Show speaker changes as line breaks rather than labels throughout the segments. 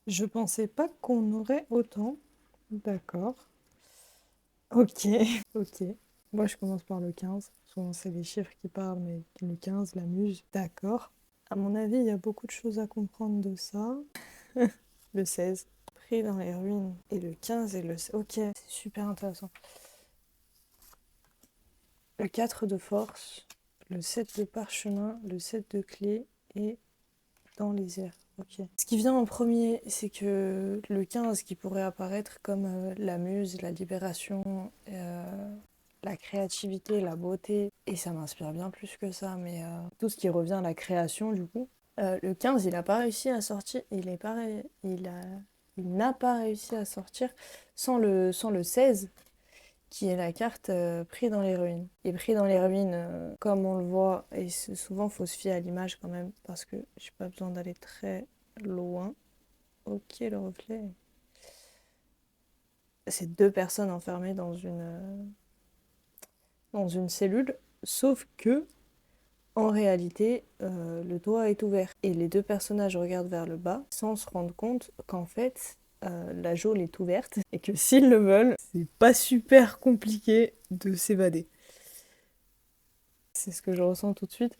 Je pensais pas qu'on aurait autant. D'accord. Ok. Ok. Moi, je commence par le 15. Souvent, c'est les chiffres qui parlent, mais le 15, la muse. D'accord. À mon avis, il y a beaucoup de choses à comprendre de ça. Le 16. Pris dans les ruines. Et le 15 et le... Ok, c'est super intéressant. Le 4 de force. Le 7 de parchemin. Le 7 de clé. Et dans les airs. Ok. Ce qui vient en premier, c'est que le 15 qui pourrait apparaître comme la muse, la libération, la créativité, la beauté, et ça m'inspire bien plus que ça, mais tout ce qui revient à la création du coup. Le 15, il n'a pas réussi à sortir, il n'a pas réussi à sortir sans le 16, qui est la carte pris dans les ruines. Et pris dans les ruines, comme on le voit, et souvent faut se fier à l'image quand même, parce que j'ai pas besoin d'aller très loin. Ok, le reflet. C'est deux personnes enfermées dans une cellule, sauf que en réalité, le toit est ouvert et les deux personnages regardent vers le bas sans se rendre compte qu'en fait, la geôle est ouverte et que s'ils le veulent, c'est pas super compliqué de s'évader. C'est ce que je ressens tout de suite.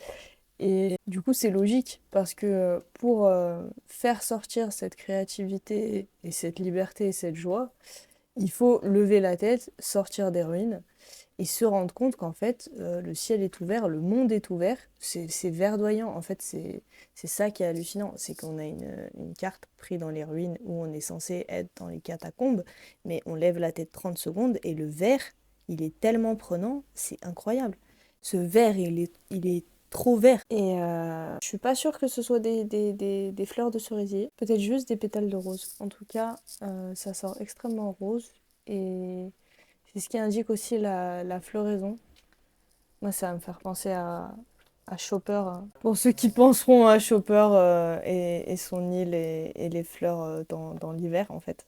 Et du coup, c'est logique parce que pour faire sortir cette créativité et cette liberté et cette joie, il faut lever la tête, sortir des ruines et se rendre compte qu'en fait, le ciel est ouvert, le monde est ouvert, c'est verdoyant. En fait, c'est ça qui est hallucinant, c'est qu'on a une carte prise dans les ruines où on est censé être dans les catacombes, mais on lève la tête 30 secondes et le vert, il est tellement prenant, c'est incroyable. Ce vert, il est trop vert. Et je suis pas sûre que ce soit des fleurs de cerisier, peut-être juste des pétales de rose. En tout cas, ça sort extrêmement rose et c'est ce qui indique aussi la floraison. Moi, ça va me faire penser à Chopper, hein. Pour ceux qui penseront à Chopper et son île et les fleurs dans l'hiver, en fait.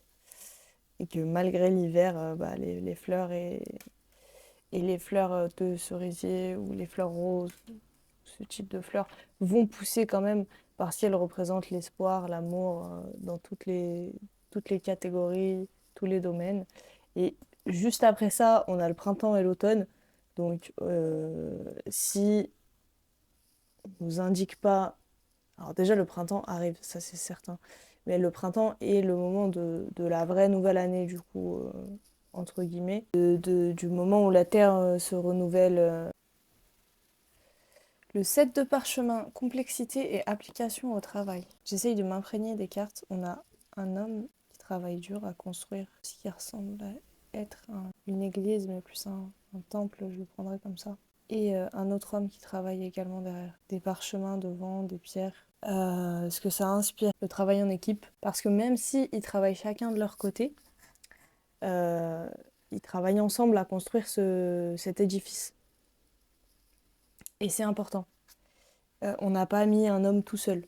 Et que malgré l'hiver, bah, les fleurs et les fleurs de cerisier ou les fleurs roses, ce type de fleurs, vont pousser quand même parce qu'elles représentent l'espoir, l'amour dans toutes les catégories, tous les domaines. Et juste après ça, on a le printemps et l'automne. Donc, si on nous indique pas... Alors déjà, le printemps arrive, ça c'est certain. Mais le printemps est le moment de la vraie nouvelle année, du coup, entre guillemets. Du moment où la Terre se renouvelle. Le 7 de parchemin, complexité et application au travail. J'essaye de m'imprégner des cartes. On a un homme qui travaille dur à construire ce qui ressemble à être une église, mais plus un temple, je le prendrais comme ça. Et un autre homme qui travaille également derrière. Des parchemins devant, des pierres. Ce que ça inspire, le travail en équipe. Parce que même si ils travaillent chacun de leur côté, euh, ils travaillent ensemble à construire cet édifice. Et c'est important. On n'a pas mis un homme tout seul.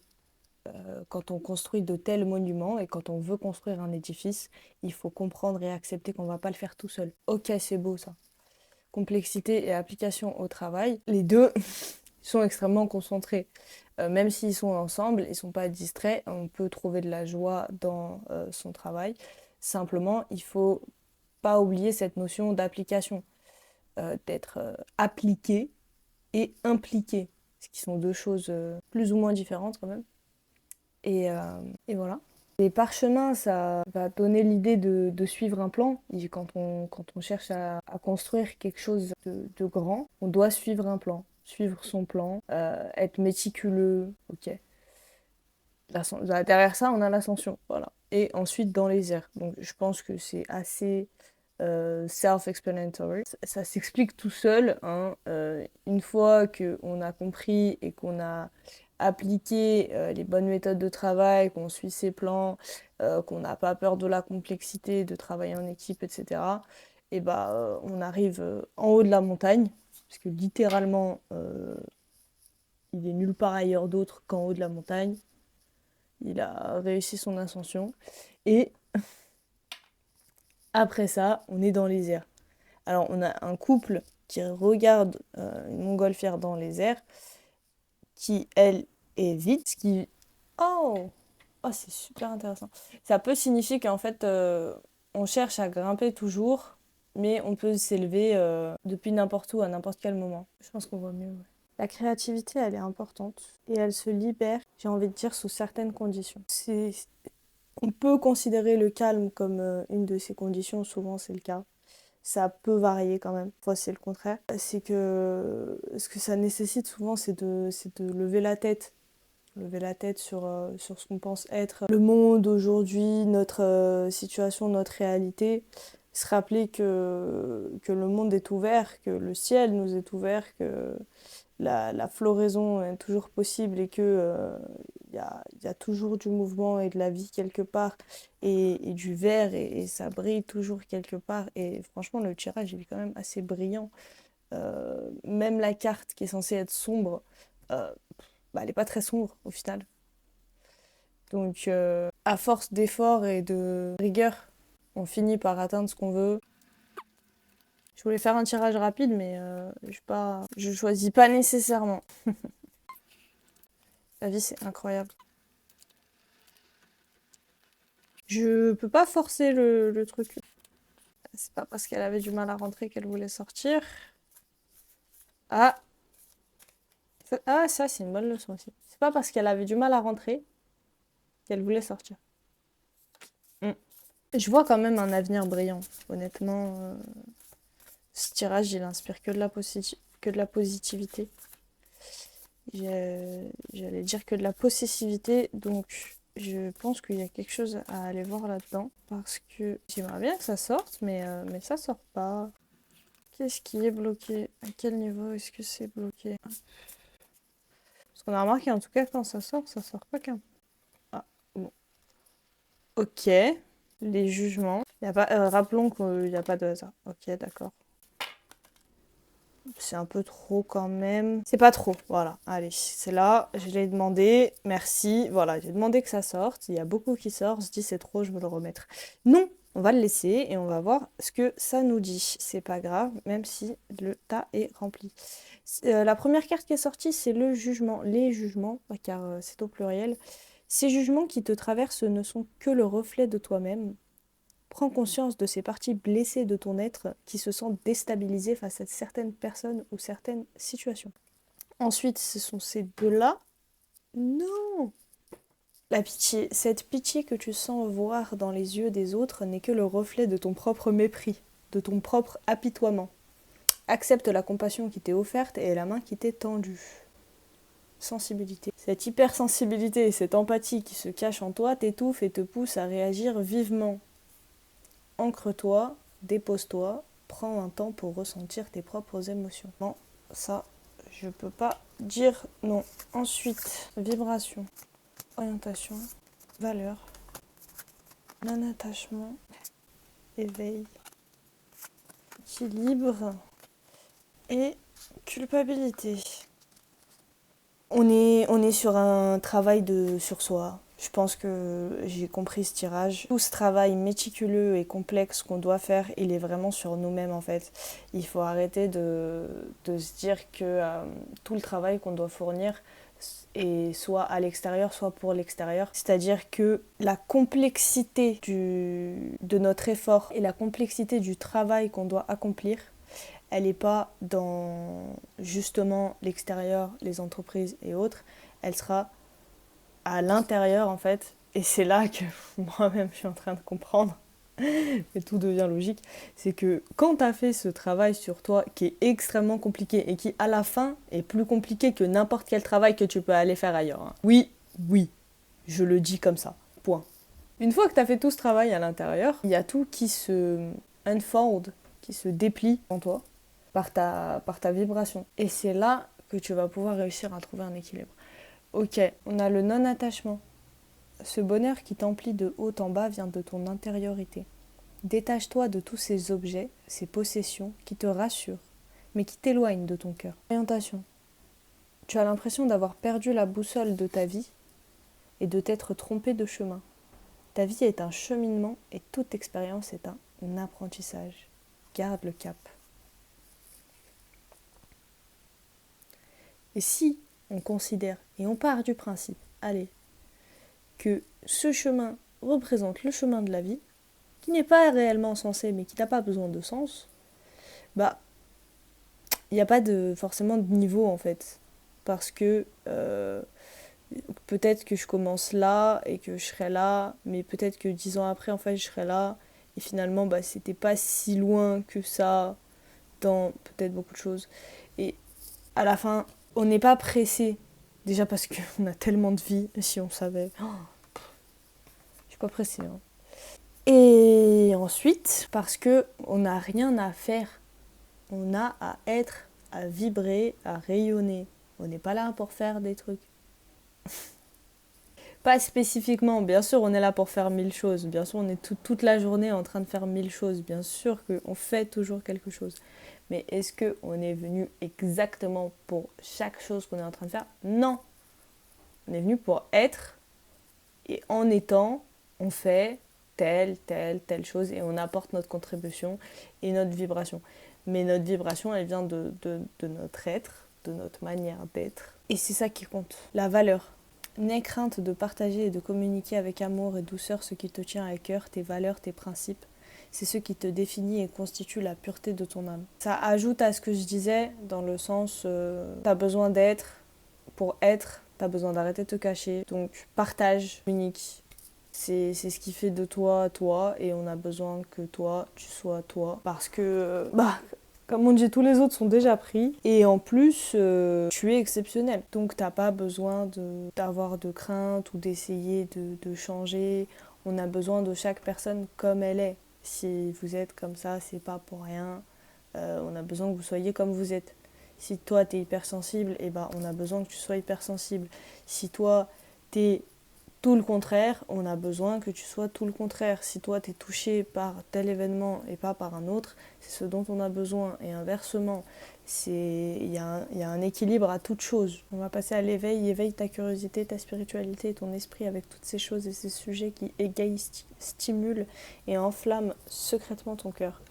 Quand on construit de tels monuments et quand on veut construire un édifice, il faut comprendre et accepter qu'on ne va pas le faire tout seul. Ok, c'est beau ça. Complexité et application au travail, les deux sont extrêmement concentrés. Même s'ils sont ensemble, ils ne sont pas distraits, on peut trouver de la joie dans son travail. Simplement, il ne faut pas oublier cette notion d'application, d'être appliqué et impliqué, ce qui sont deux choses plus ou moins différentes quand même. Et, euh, et voilà. Les parchemins, ça va donner l'idée de suivre un plan. Et quand on cherche à construire quelque chose de grand, on doit suivre un plan, suivre son plan, être méticuleux. Ok. Derrière ça, on a l'ascension. Voilà. Et ensuite, dans les airs. Donc, je pense que c'est assez self-explanatory. Ça s'explique tout seul, hein. Une fois qu'on a compris et qu'on a appliqué les bonnes méthodes de travail, qu'on suit ses plans, qu'on n'a pas peur de la complexité, de travailler en équipe, etc., et bah, on arrive en haut de la montagne, parce que littéralement, il est nulle part ailleurs d'autre qu'en haut de la montagne. Il a réussi son ascension. Et après ça, on est dans les airs. Alors, on a un couple qui regarde une montgolfière dans les airs, qui, elle, est vide. Ce qui... Oh! Oh, c'est super intéressant. Ça peut signifier qu'en fait, on cherche à grimper toujours, mais on peut s'élever depuis n'importe où, à n'importe quel moment. Je pense qu'on voit mieux. Ouais. La créativité, elle est importante et elle se libère, j'ai envie de dire, sous certaines conditions. On peut considérer le calme comme une de ces conditions, souvent c'est le cas. Ça peut varier quand même, parfois c'est le contraire. C'est que ce que ça nécessite souvent, c'est de lever la tête sur ce qu'on pense être le monde aujourd'hui, notre situation, notre réalité. Se rappeler que le monde est ouvert, que le ciel nous est ouvert, que la floraison est toujours possible et que y a toujours du mouvement et de la vie quelque part et du vert et ça brille toujours quelque part. Et franchement, le tirage, il est quand même assez brillant. Même la carte qui est censée être sombre, euh, bah, elle n'est pas très sombre au final. Donc, à force d'efforts et de rigueur, on finit par atteindre ce qu'on veut. Je voulais faire un tirage rapide, mais je choisis pas nécessairement. La vie, c'est incroyable. Je peux pas forcer le truc. C'est pas parce qu'elle avait du mal à rentrer qu'elle voulait sortir. Ah, ça, c'est une bonne leçon aussi. C'est pas parce qu'elle avait du mal à rentrer qu'elle voulait sortir. Mm. Je vois quand même un avenir brillant, honnêtement. Ce tirage, il inspire que de la positivité. J'allais dire que de la possessivité, donc je pense qu'il y a quelque chose à aller voir là-dedans. Parce que j'aimerais bien que ça sorte, mais ça sort pas. Qu'est-ce qui est bloqué? À quel niveau est-ce que c'est bloqué? Parce qu'on a remarqué en tout cas quand ça sort pas qu'un. Ah, bon. Ok. Les jugements. Y a pas, rappelons qu'il n'y a pas de hasard. Ok, d'accord. C'est un peu trop quand même. C'est pas trop, voilà. Allez, c'est là, je l'ai demandé, merci. Voilà, j'ai demandé que ça sorte. Il y a beaucoup qui sortent, je dis c'est trop, je veux le remettre. Non, on va le laisser et on va voir ce que ça nous dit. C'est pas grave, même si le tas est rempli. La première carte qui est sortie, c'est le jugement. Les jugements, car c'est au pluriel. Ces jugements qui te traversent ne sont que le reflet de toi-même. Prends conscience de ces parties blessées de ton être qui se sentent déstabilisées face à certaines personnes ou certaines situations. Ensuite, ce sont ces deux-là. Non! La pitié. Cette pitié que tu sens voir dans les yeux des autres n'est que le reflet de ton propre mépris, de ton propre apitoiement. Accepte la compassion qui t'est offerte et la main qui t'est tendue. Sensibilité. Cette hypersensibilité et cette empathie qui se cachent en toi t'étouffent et te poussent à réagir vivement. Ancre-toi, dépose-toi, prends un temps pour ressentir tes propres émotions. Non, ça, je peux pas dire non. Ensuite, vibration, orientation, valeur, non-attachement, éveil, équilibre et culpabilité. On est sur un travail sur soi. Je pense que j'ai compris ce tirage. Tout ce travail méticuleux et complexe qu'on doit faire, il est vraiment sur nous-mêmes en fait. Il faut arrêter de se dire que tout le travail qu'on doit fournir est soit à l'extérieur, soit pour l'extérieur. C'est-à-dire que la complexité de notre effort et la complexité du travail qu'on doit accomplir, elle n'est pas dans justement l'extérieur, les entreprises et autres, elle sera à l'intérieur en fait. Et c'est là que moi-même je suis en train de comprendre, et tout devient logique, c'est que quand tu as fait ce travail sur toi qui est extrêmement compliqué et qui à la fin est plus compliqué que n'importe quel travail que tu peux aller faire ailleurs. Hein. Oui, oui, je le dis comme ça, point. Une fois que tu as fait tout ce travail à l'intérieur, il y a tout qui se unfold, qui se déplie en toi par ta vibration. Et c'est là que tu vas pouvoir réussir à trouver un équilibre. Ok, on a le non-attachement. Ce bonheur qui t'emplit de haut en bas vient de ton intériorité. Détache-toi de tous ces objets, ces possessions qui te rassurent, mais qui t'éloignent de ton cœur. Orientation. Tu as l'impression d'avoir perdu la boussole de ta vie et de t'être trompé de chemin. Ta vie est un cheminement et toute expérience est un apprentissage. Garde le cap. Et si on considère, et on part du principe, allez, que ce chemin représente le chemin de la vie, qui n'est pas réellement sensé, mais qui n'a pas besoin de sens, bah, il n'y a pas forcément de niveau en fait. Parce que peut-être que je commence là et que je serai là, mais peut-être que 10 ans après, en fait, je serai là. Et finalement, bah, c'était pas si loin que ça dans peut-être beaucoup de choses. Et à la fin, on n'est pas pressé. Déjà parce qu'on a tellement de vie, et si on savait. Oh, je suis pas pressée. Hein. Et ensuite, parce que on n'a rien à faire. On a à être, à vibrer, à rayonner. On n'est pas là pour faire des trucs. Pas spécifiquement, bien sûr on est là pour faire 1000 choses, bien sûr on est toute la journée en train de faire 1000 choses, bien sûr qu'on fait toujours quelque chose. Mais est-ce qu'on est venu exactement pour chaque chose qu'on est en train de faire? Non. On est venu pour être, et en étant, on fait telle chose, et on apporte notre contribution et notre vibration. Mais notre vibration, elle vient de notre être, de notre manière d'être. Et c'est ça qui compte, la valeur. N'aie crainte de partager et de communiquer avec amour et douceur ce qui te tient à cœur, tes valeurs, tes principes. C'est ce qui te définit et constitue la pureté de ton âme. Ça ajoute à ce que je disais, dans le sens, t'as besoin d'être pour être, t'as besoin d'arrêter de te cacher. Donc partage, communique. C'est ce qui fait de toi, toi, et on a besoin que toi, tu sois toi. Parce que, comme on dit, tous les autres sont déjà pris. Et en plus, tu es exceptionnel. Donc t'as pas besoin d'avoir de crainte ou d'essayer de changer. On a besoin de chaque personne comme elle est. Si vous êtes comme ça, c'est pas pour rien. On a besoin que vous soyez comme vous êtes. Si toi t'es hypersensible, on a besoin que tu sois hypersensible. Si toi t'es tout le contraire, on a besoin que tu sois tout le contraire. Si toi t'es touché par tel événement et pas par un autre, c'est ce dont on a besoin. Et inversement, il y a un équilibre à toute chose. On va passer à l'éveil. Éveille ta curiosité, ta spiritualité et ton esprit avec toutes ces choses et ces sujets qui égayent, stimulent et enflamment secrètement ton cœur.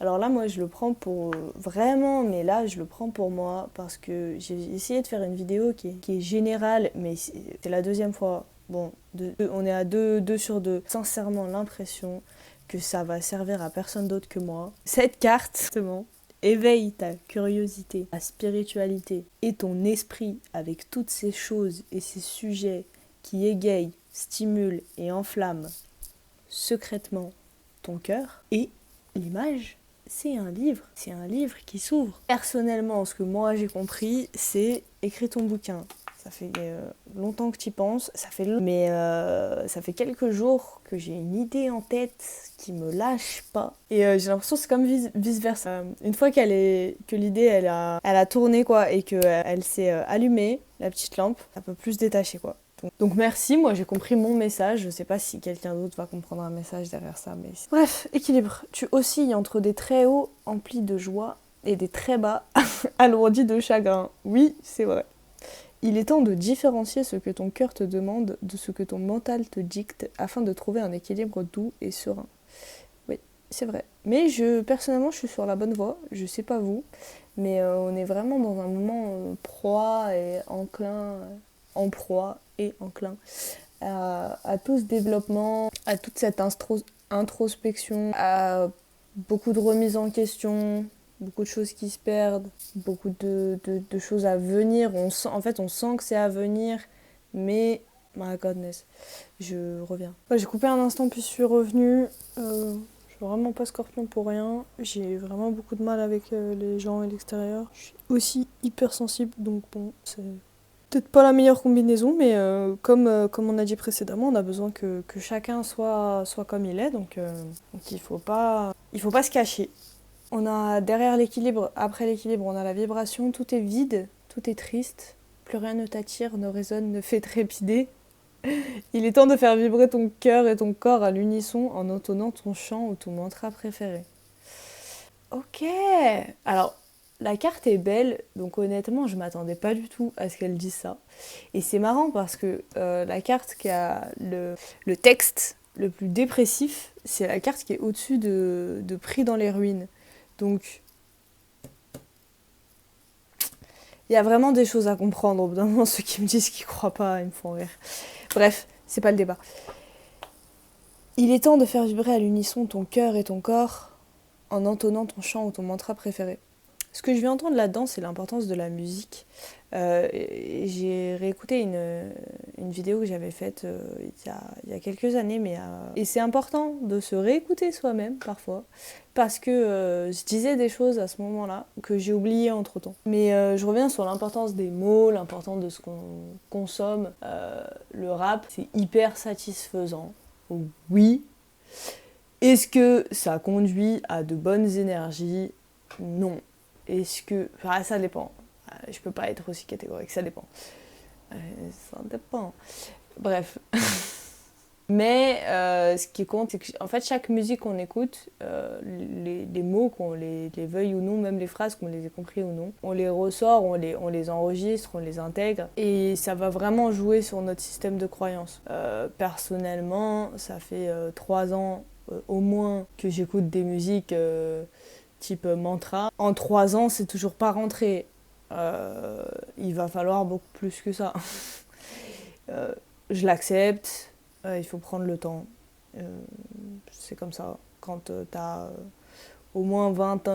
Alors là, moi, je le prends pour vraiment, mais là, je le prends pour moi parce que j'ai essayé de faire une vidéo qui est générale, mais c'est la deuxième fois. Bon, on est à 2 sur 2. Sincèrement, l'impression que ça va servir à personne d'autre que moi. Cette carte, justement, éveille ta curiosité, ta spiritualité et ton esprit avec toutes ces choses et ces sujets qui égayent, stimulent et enflamment secrètement ton cœur. Et l'image, c'est un livre qui s'ouvre. Personnellement, ce que moi j'ai compris, c'est écris ton bouquin. Ça fait longtemps que tu y penses, mais ça fait quelques jours que j'ai une idée en tête qui me lâche pas. Et j'ai l'impression que c'est comme vice-versa. Une fois que l'idée elle a tourné quoi, et qu'elle s'est allumée, la petite lampe, ça peut plus se détacher quoi. Donc merci, moi j'ai compris mon message, je sais pas si quelqu'un d'autre va comprendre un message derrière ça, mais... Bref, équilibre. Tu oscilles entre des très hauts emplis de joie et des très bas alourdis de chagrin. Oui, c'est vrai. Il est temps de différencier ce que ton cœur te demande de ce que ton mental te dicte afin de trouver un équilibre doux et serein. Oui, c'est vrai. Mais personnellement, je suis sur la bonne voie. Je sais pas vous, mais on est vraiment dans un moment proie et enclin, en proie et enclin à tout ce développement, à toute cette introspection, à beaucoup de remises en question, beaucoup de choses qui se perdent, beaucoup de choses à venir. On sent que c'est à venir, mais my godness, je reviens. J'ai coupé un instant puis je suis revenue. Je suis vraiment pas Scorpion pour rien. J'ai vraiment beaucoup de mal avec les gens et l'extérieur. Je suis aussi hypersensible, donc bon, c'est peut-être pas la meilleure combinaison, mais comme on a dit précédemment, on a besoin que chacun soit comme il est, donc il faut pas se cacher. On a derrière l'équilibre, après l'équilibre, on a la vibration, tout est vide, tout est triste, plus rien ne t'attire, ne résonne, ne fait trépider. Il est temps de faire vibrer ton cœur et ton corps à l'unisson en entonnant ton chant ou ton mantra préféré. Ok, alors la carte est belle, donc honnêtement je m'attendais pas du tout à ce qu'elle dise ça. Et c'est marrant parce que la carte qui a le texte le plus dépressif, c'est la carte qui est au-dessus de Pris dans les ruines. Donc, il y a vraiment des choses à comprendre. Au bout d'un moment, ceux qui me disent qu'ils croient pas, ils me font rire. Bref, C'est pas le débat. Il est temps de faire vibrer à l'unisson ton cœur et ton corps en entonnant ton chant ou ton mantra préféré. Ce que je vais entendre là-dedans, c'est l'importance de la musique. J'ai réécouté une vidéo que j'avais faite il y a quelques années, et c'est important de se réécouter soi-même parfois, parce que je disais des choses à ce moment-là que j'ai oubliées entre-temps. Mais je reviens sur l'importance des mots, l'importance de ce qu'on consomme. Le rap, c'est hyper satisfaisant. Oui. Est-ce que ça conduit à de bonnes énergies? Non. Est-ce que... Enfin, ça dépend. Je peux pas être aussi catégorique, ça dépend. Ça dépend. Bref. Mais ce qui compte, c'est qu'en fait, chaque musique qu'on écoute, les mots, qu'on les veuille ou non, même les phrases, qu'on les ait compris ou non, on les ressort, on les enregistre, on les intègre. Et ça va vraiment jouer sur notre système de croyance. Personnellement, ça fait 3 ans au moins que j'écoute des musiques type mantra. En 3 ans, c'est toujours pas rentré. Il va falloir beaucoup plus que ça. Je l'accepte, il faut prendre le temps. C'est comme ça. Quand t'as au moins 20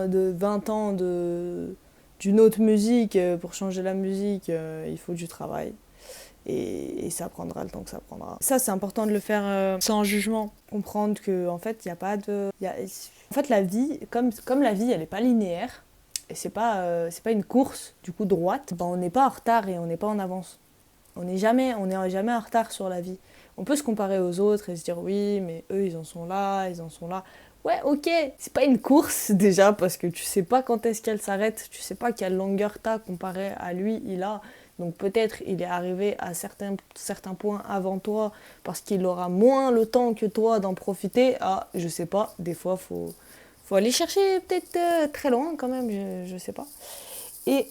ans d'une autre musique, pour changer la musique, il faut du travail. Et ça prendra le temps que ça prendra. Ça, c'est important de le faire sans jugement. Comprendre que en fait, il n'y a pas de... En fait, la vie, comme la vie, elle n'est pas linéaire, et c'est pas une course, du coup, droite, ben, on n'est pas en retard et on n'est pas en avance. On n'est jamais en retard sur la vie. On peut se comparer aux autres et se dire oui, mais eux, ils en sont là, ils en sont là. Ouais, ok, c'est pas une course déjà, parce que tu sais pas quand est-ce qu'elle s'arrête, tu sais pas quelle longueur t'as comparé à lui, il a. Donc peut-être il est arrivé à certains points avant toi parce qu'il aura moins le temps que toi d'en profiter. Ah, je sais pas, des fois faut aller chercher peut-être très loin quand même, je sais pas. Et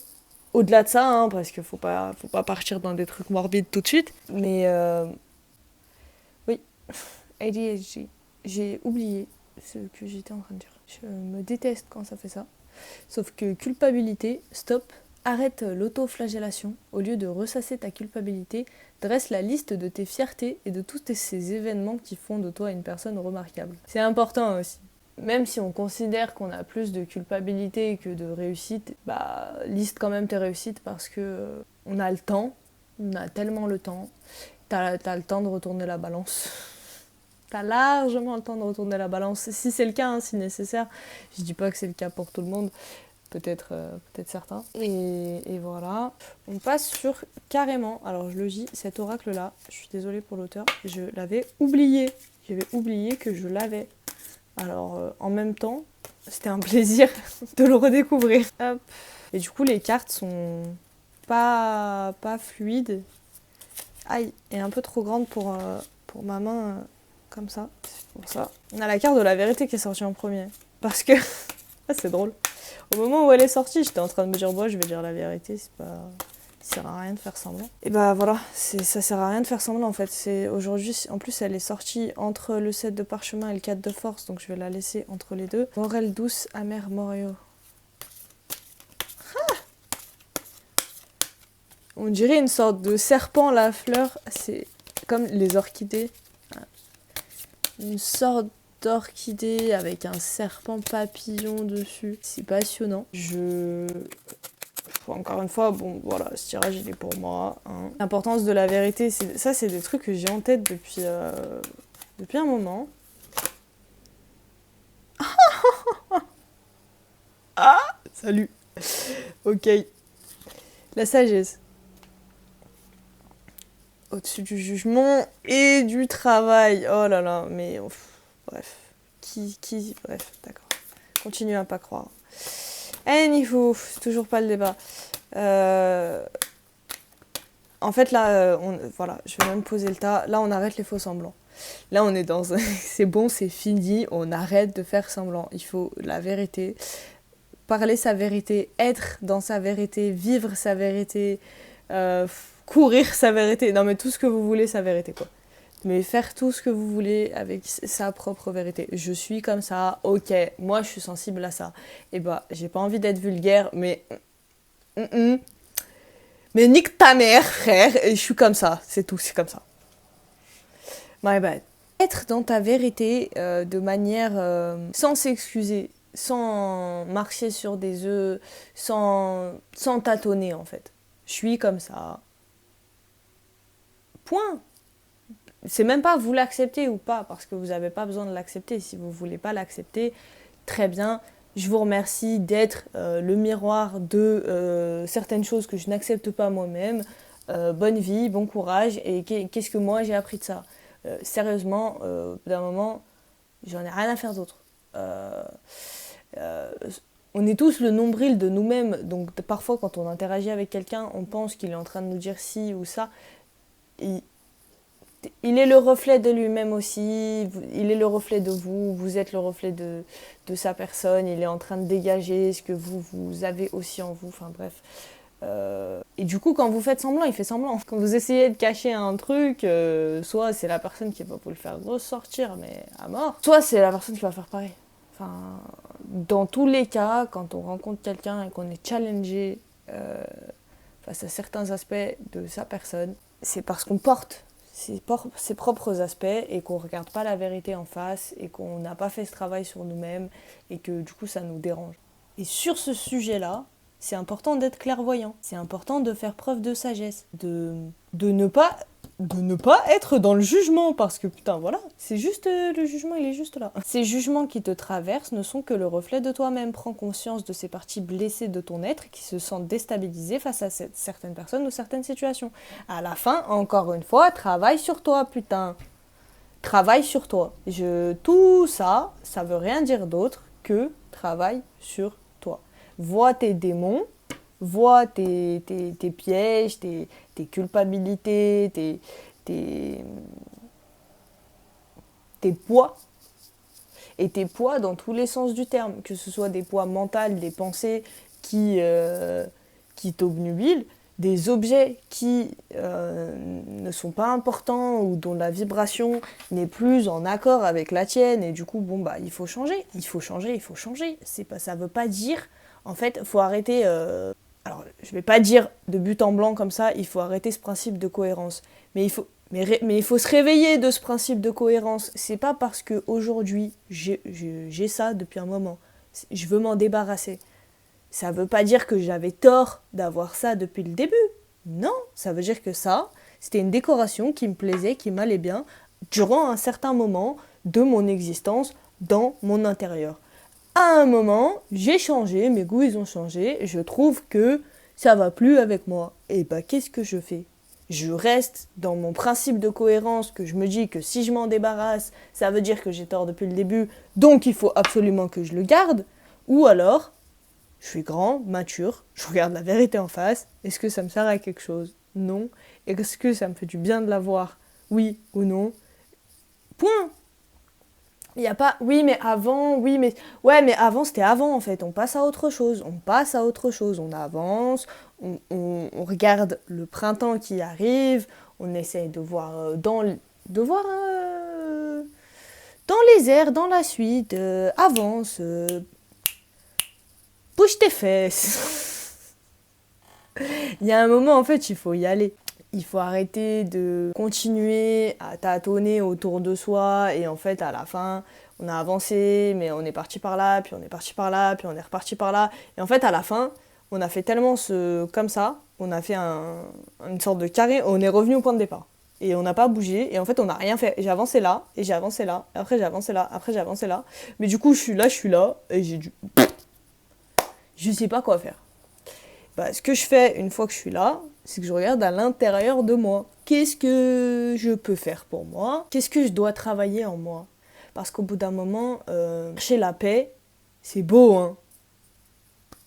au-delà de ça, hein, parce qu'il faut pas partir dans des trucs morbides tout de suite, mais oui, ADHD, j'ai oublié ce que j'étais en train de dire. Je me déteste quand ça fait ça. Sauf que culpabilité, stop. Arrête l'autoflagellation. Au lieu de ressasser ta culpabilité, dresse la liste de tes fiertés et de tous ces événements qui font de toi une personne remarquable. C'est important aussi. Même si on considère qu'on a plus de culpabilité que de réussite, bah liste quand même tes réussites parce que on a le temps, on a tellement le temps. T'as le temps de retourner la balance. T'as largement le temps de retourner la balance, si c'est le cas, hein, si nécessaire. Je dis pas que c'est le cas pour tout le monde. Peut-être certains. Et voilà. On passe sur carrément, alors je le dis, cet oracle-là, je suis désolée pour l'auteur, je l'avais oublié. J'avais oublié que je l'avais. Alors en même temps, c'était un plaisir de le redécouvrir. Hop. Et du coup, les cartes sont pas fluides. Aïe, et un peu trop grandes pour ma main comme ça. C'est pour ça. On a la carte de la vérité qui est sortie en premier. Parce que... ah, c'est drôle. Au moment où elle est sortie, j'étais en train de me dire, je vais dire la vérité, c'est pas... ça sert à rien de faire semblant. Et bah voilà, ça sert à rien de faire semblant en fait. Aujourd'hui, en plus, elle est sortie entre le 7 de parchemin et le 4 de force, donc je vais la laisser entre les deux. Morel douce, amère Morio. Ah, on dirait une sorte de serpent, la fleur. C'est comme les orchidées. Une sorte d'orchidée avec un serpent papillon dessus. C'est passionnant. Encore une fois, bon voilà, ce tirage il est pour moi. Hein. L'importance de la vérité, c'est des trucs que j'ai en tête depuis un moment. Ah, salut. Ok. La sagesse. Au-dessus du jugement et du travail. Oh là là, mais bref. Bref, d'accord. Continue à pas croire. Anywho, c'est toujours pas le débat. En fait, là, voilà, je vais même poser le tas. Là, on arrête les faux semblants. Là, on est dans... c'est bon, c'est fini, on arrête de faire semblant. Il faut la vérité, parler sa vérité, être dans sa vérité, vivre sa vérité, courir sa vérité. Non, mais tout ce que vous voulez, sa vérité, quoi. Mais faire tout ce que vous voulez avec sa propre vérité. Je suis comme ça, ok, moi je suis sensible à ça. Et bah, j'ai pas envie d'être vulgaire, mais... Mais nique ta mère, frère, et je suis comme ça, c'est tout, c'est comme ça. My bad. Être dans ta vérité de manière sans s'excuser, sans marcher sur des œufs, sans tâtonner en fait. Je suis comme ça. Point. C'est même pas vous l'acceptez ou pas, parce que vous n'avez pas besoin de l'accepter. Si vous voulez pas l'accepter, très bien. Je vous remercie d'être le miroir de certaines choses que je n'accepte pas moi-même. Bonne vie, bon courage. Et qu'est-ce que moi j'ai appris de ça? Sérieusement, d'un moment, j'en ai rien à faire d'autre. On est tous le nombril de nous-mêmes. Donc parfois, quand on interagit avec quelqu'un, on pense qu'il est en train de nous dire ci ou ça. Il est le reflet de lui-même aussi, il est le reflet de vous, vous êtes le reflet de sa personne, il est en train de dégager ce que vous avez aussi en vous, enfin bref. Et du coup, quand vous faites semblant, il fait semblant. Quand vous essayez de cacher un truc, soit c'est la personne qui va vous le faire ressortir, mais à mort, soit c'est la personne qui va faire pareil. Enfin, dans tous les cas, quand on rencontre quelqu'un et qu'on est challengé face à certains aspects de sa personne, c'est parce qu'on porte ses propres aspects et qu'on ne regarde pas la vérité en face et qu'on n'a pas fait ce travail sur nous-mêmes et que du coup ça nous dérange. Et sur ce sujet-là, c'est important d'être clairvoyant, c'est important de faire preuve de sagesse, de ne pas être dans le jugement parce que putain voilà, c'est juste le jugement, il est juste là. Ces jugements qui te traversent ne sont que le reflet de toi-même. Prends conscience de ces parties blessées de ton être qui se sentent déstabilisées face à certaines personnes ou certaines situations. À la fin, encore une fois, travaille sur toi, putain. Travaille sur toi. Tout ça, ça veut rien dire d'autre que travaille sur toi. Vois tes démons, vois tes pièges, tes culpabilités, tes poids. Et tes poids dans tous les sens du terme, que ce soit des poids mentaux, des pensées qui t'obnubilent, des objets qui ne sont pas importants ou dont la vibration n'est plus en accord avec la tienne et du coup bon bah il faut changer. Ça veut pas dire en fait faut arrêter. Alors je vais pas dire de but en blanc comme ça, il faut arrêter ce principe de cohérence, mais il faut se réveiller de ce principe de cohérence. C'est pas parce que aujourd'hui j'ai ça depuis un moment, je veux m'en débarrasser. Ça veut pas dire que j'avais tort d'avoir ça depuis le début. Non, ça veut dire que ça, c'était une décoration qui me plaisait, qui m'allait bien, durant un certain moment de mon existence dans mon intérieur. À un moment, j'ai changé, mes goûts ils ont changé, je trouve que ça va plus avec moi. Et bah qu'est-ce que je fais ? Je reste dans mon principe de cohérence que je me dis que si je m'en débarrasse, ça veut dire que j'ai tort depuis le début, donc il faut absolument que je le garde. Ou alors, je suis grand, mature, je regarde la vérité en face. Est-ce que ça me sert à quelque chose ? Non. Est-ce que ça me fait du bien de l'avoir ? Oui ou non ? Point. Il n'y a pas, oui mais avant, oui mais... Ouais mais avant c'était avant en fait, on passe à autre chose, on avance, on regarde le printemps qui arrive, on essaie de voir dans les airs, dans la suite, avance, bouge tes fesses. Il y a un moment en fait il faut y aller. Il faut arrêter de continuer à tâtonner autour de soi et en fait à la fin on a avancé mais on est parti par là, puis on est parti par là, puis on est reparti par là et en fait à la fin on a fait tellement comme ça, on a fait une sorte de carré, on est revenu au point de départ et on n'a pas bougé et en fait on n'a rien fait. J'ai avancé là et j'ai avancé là, après j'ai avancé là, après j'ai avancé là, mais du coup je suis là et je sais pas quoi faire. Bah, ce que je fais une fois que je suis là, c'est que je regarde à l'intérieur de moi. Qu'est-ce que je peux faire pour moi ? Qu'est-ce que je dois travailler en moi ? Parce qu'au bout d'un moment, chercher la paix, c'est beau, hein,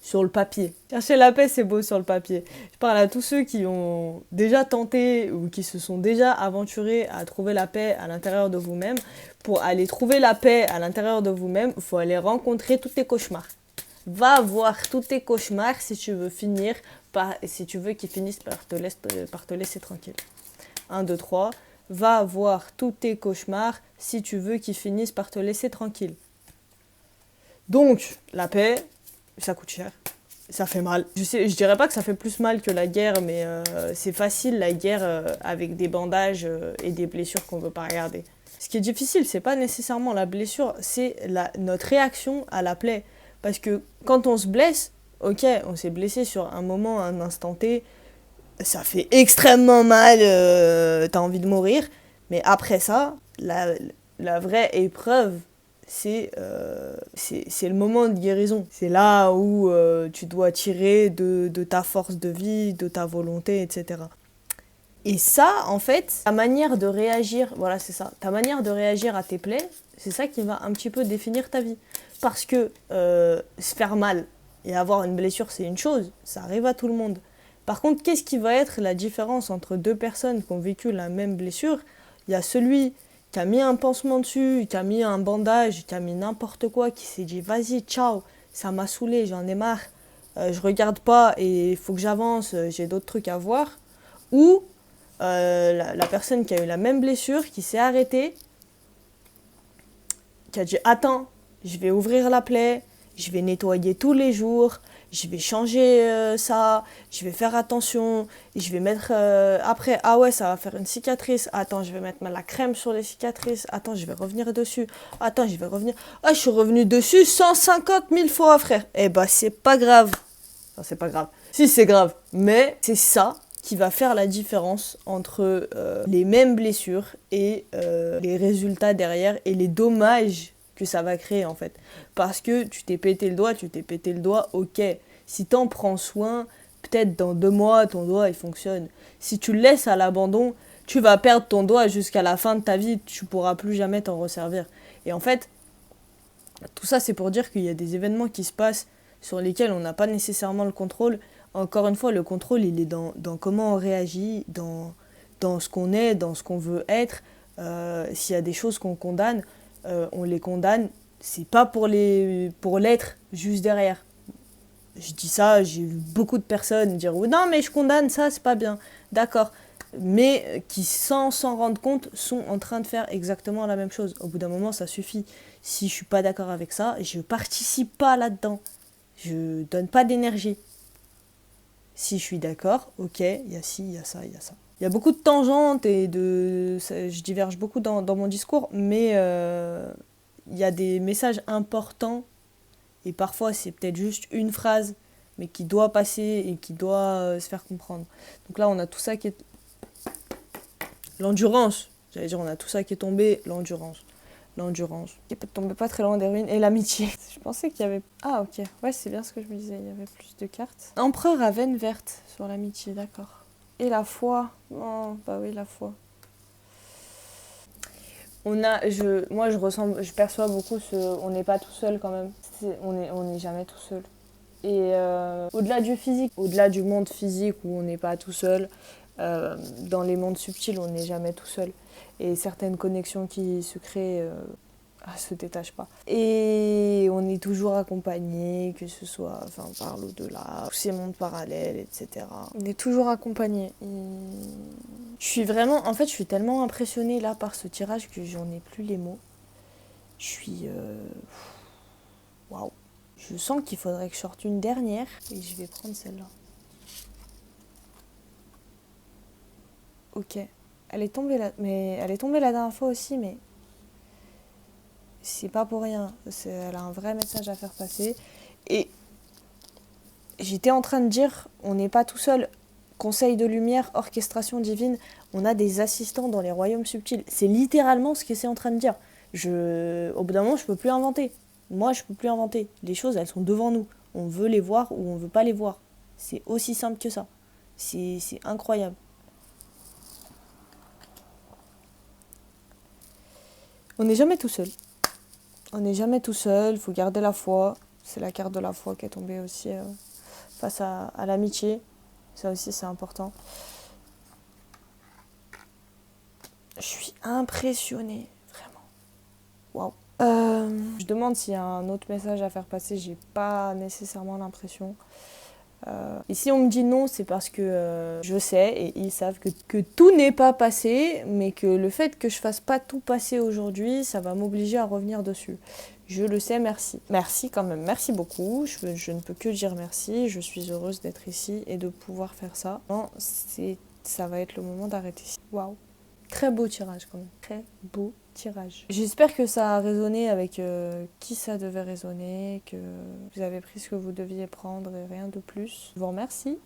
sur le papier. Chercher la paix, c'est beau sur le papier. Je parle à tous ceux qui ont déjà tenté ou qui se sont déjà aventurés à trouver la paix à l'intérieur de vous-même. Pour aller trouver la paix à l'intérieur de vous-même, il faut aller rencontrer tous tes cauchemars. Va voir tous tes cauchemars si tu veux qu'ils finissent par te laisser tranquille. 1, 2, 3. Va voir tous tes cauchemars si tu veux qu'ils finissent par te laisser tranquille. Donc, la paix, ça coûte cher. Ça fait mal. Je dirais pas que ça fait plus mal que la guerre, mais c'est facile la guerre avec des bandages et des blessures qu'on veut pas regarder. Ce qui est difficile, c'est pas nécessairement la blessure, c'est notre réaction à la plaie. Parce que quand on se blesse, ok, on s'est blessé sur un moment, un instant T, ça fait extrêmement mal, t'as envie de mourir. Mais après ça, la vraie épreuve, c'est le moment de guérison. C'est là où tu dois tirer de ta force de vie, de ta volonté, etc. Et ça, en fait, ta manière de réagir, voilà, c'est ça, ta manière de réagir à tes plaies, c'est ça qui va un petit peu définir ta vie. Parce que se faire mal et avoir une blessure, c'est une chose, ça arrive à tout le monde. Par contre, qu'est-ce qui va être la différence entre deux personnes qui ont vécu la même blessure? Il y a celui qui a mis un pansement dessus, qui a mis un bandage, qui a mis n'importe quoi, qui s'est dit vas-y, ciao, ça m'a saoulé, j'en ai marre, je regarde pas et il faut que j'avance, j'ai d'autres trucs à voir. Ou la personne qui a eu la même blessure, qui s'est arrêtée, qui a dit attends, je vais ouvrir la plaie, je vais nettoyer tous les jours, je vais changer ça, je vais faire attention, je vais mettre après, ah ouais, ça va faire une cicatrice, attends, je vais mettre la crème sur les cicatrices, attends, je vais revenir dessus, attends, je vais revenir, ah, je suis revenu dessus 150 000 fois, frère. Eh bah, c'est pas grave. Non, c'est pas grave. Si, c'est grave, mais c'est ça qui va faire la différence entre les mêmes blessures et les résultats derrière et les dommages que ça va créer en fait. Parce que tu t'es pété le doigt, ok. Si t'en prends soin, peut-être dans 2 mois, ton doigt il fonctionne. Si tu le laisses à l'abandon, tu vas perdre ton doigt jusqu'à la fin de ta vie, tu pourras plus jamais t'en resservir. Et en fait, tout ça c'est pour dire qu'il y a des événements qui se passent sur lesquels on n'a pas nécessairement le contrôle. Encore une fois, le contrôle, il est dans comment on réagit, dans ce qu'on est, dans ce qu'on veut être. S'il y a des choses qu'on condamne, on les condamne. C'est pas pour l'être juste derrière. Je dis ça, j'ai vu beaucoup de personnes dire oh, non mais je condamne ça, c'est pas bien. D'accord. Mais qui sans s'en rendre compte sont en train de faire exactement la même chose. Au bout d'un moment, ça suffit. Si je suis pas d'accord avec ça, je participe pas là-dedans. Je donne pas d'énergie. Si je suis d'accord, ok, il y a ci, il y a ça, il y a ça. Il y a beaucoup de tangentes et je diverge beaucoup dans mon discours, mais il y a des messages importants et parfois c'est peut-être juste une phrase, mais qui doit passer et qui doit se faire comprendre. Donc là, on a tout ça qui est... L'endurance, j'allais dire, on a tout ça qui est tombé, l'endurance. Qui peut tomber pas très loin des ruines. Et l'amitié. Je pensais qu'il y avait... Ah ok, ouais c'est bien ce que je me disais, il y avait plus de cartes. Empereur à veine verte sur l'amitié, d'accord. Et la foi. Oh, bah oui, la foi. Je perçois beaucoup on n'est pas tout seul quand même. On n'est jamais tout seul. Et au-delà du physique, au-delà du monde physique où on n'est pas tout seul, dans les mondes subtils, on n'est jamais tout seul. Et certaines connexions qui se créent se détachent pas. Et on est toujours accompagné, que ce soit par l'au-delà, tous ces mondes parallèles, etc. On est toujours accompagné. Je suis tellement impressionnée là par ce tirage que j'en ai plus les mots. Je suis... Waouh. Je sens qu'il faudrait que je sorte une dernière et je vais prendre celle-là. Ok. Elle est tombée la dernière fois aussi, mais c'est pas pour rien. Elle a un vrai message à faire passer. Et j'étais en train de dire, on n'est pas tout seul. Conseil de lumière, orchestration divine, on a des assistants dans les royaumes subtils. C'est littéralement ce que c'est en train de dire. Au bout d'un moment, je peux plus inventer. Moi, je peux plus inventer. Les choses, elles sont devant nous. On veut les voir ou on veut pas les voir. C'est aussi simple que ça. C'est incroyable. On n'est jamais tout seul. On n'est jamais tout seul, il faut garder la foi. C'est la carte de la foi qui est tombée aussi face à l'amitié. Ça aussi, c'est important. Je suis impressionnée, vraiment. Waouh. Je demande s'il y a un autre message à faire passer, j'ai pas nécessairement l'impression. Et si on me dit non, c'est parce que je sais et ils savent que tout n'est pas passé, mais que le fait que je fasse pas tout passer aujourd'hui, ça va m'obliger à revenir dessus. Je le sais, merci. Merci quand même, merci beaucoup. Je ne peux que dire merci. Je suis heureuse d'être ici et de pouvoir faire ça. Non, ça va être le moment d'arrêter. Waouh. Très beau tirage quand même. Très beau tirage. J'espère que ça a résonné avec qui ça devait résonner, que vous avez pris ce que vous deviez prendre et rien de plus. Je vous remercie.